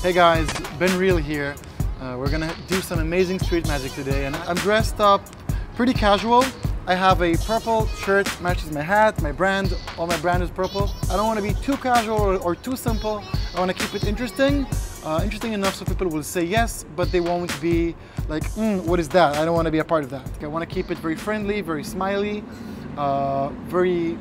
Hey guys, Ben Real here. We're gonna do some amazing street magic today, and I'm dressed up pretty casual. I have a purple shirt, matches my hat, my brand, all my brand is purple. I don't want to be too casual or too simple. I want to keep it interesting, interesting enough so people will say yes, but they won't be like, what is that? I don't want to be a part of that. I want to keep it very friendly, very smiley, very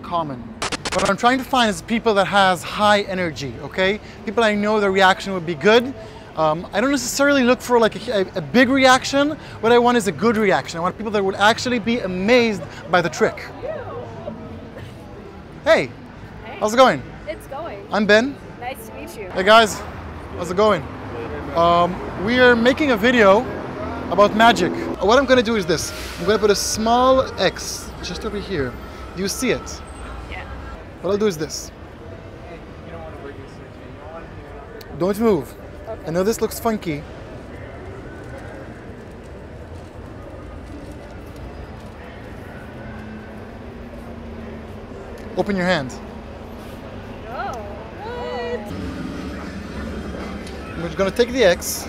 common. What I'm trying to find is people that has high energy, okay? People I know the reaction would be good. I don't necessarily look for like a big reaction. What I want is a good reaction. I want people that would actually be amazed by the trick. Hey, how's it going? It's going. I'm Ben. Nice to meet you. Hey guys, how's it going? We are making a video about magic. What I'm gonna do is this. I'm gonna put a small X just over here. Do you see it? Yeah. What I'll do is this. Don't move. Okay. I know this looks funky. Open your hand. No. What? I'm just gonna take the X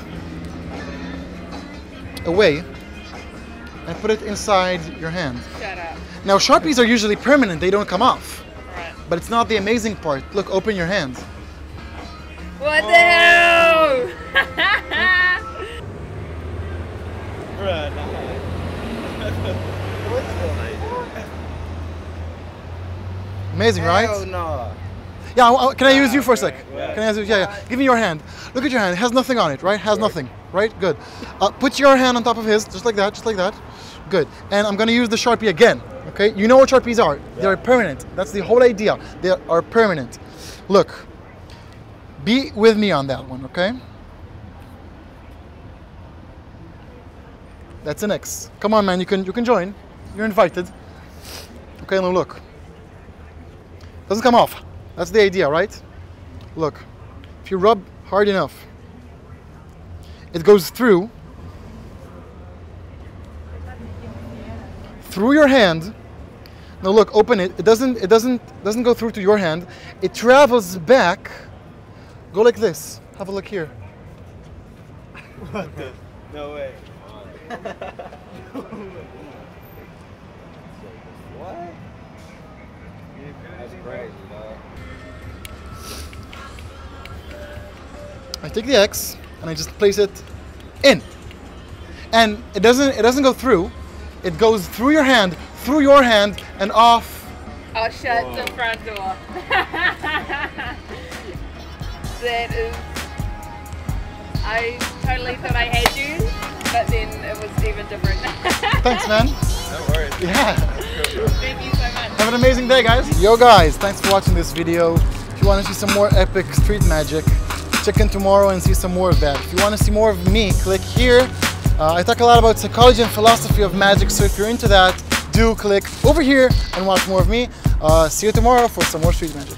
away and put it inside your hand. Shut up. Now Sharpies are usually permanent, they don't come off. Right. But it's not the amazing part. Look, open your hand. What the hell? Amazing, right? Hell no. Yeah, can I use you for a sec? Can I use you? Yeah. Give me your hand. Look at your hand. It has nothing on it, right? Has nothing, right? Good. Put your hand on top of his, just like that, just like that. Good. And I'm gonna use the Sharpie again, okay? You know what Sharpies are. They're permanent. That's the whole idea. They are permanent. Look, be with me on that one, okay? That's an X. Come on, man, you can join. You're invited. Okay, now look. Doesn't come off. That's the idea, right? Look, if you rub hard enough, it goes through your hand. Now look, open it. It doesn't go through to your hand. It travels back. Go like this. Have a look here. What the? No way. What? That's crazy, dog. I take the X and I just place it in, and it doesn't go through. It goes through your hand, and off. I'll shut the front door. That is. I totally thought I had you, but then it was even different. Thanks, man. No worries. Yeah. Thank you so much. Have an amazing day, guys. Yo, guys, thanks for watching this video. If you want to see some more epic street magic, check in tomorrow and see some more of that. If you want to see more of me, click here. I talk a lot about psychology and philosophy of magic, so if you're into that, do click over here and watch more of me. See you tomorrow for some more street magic.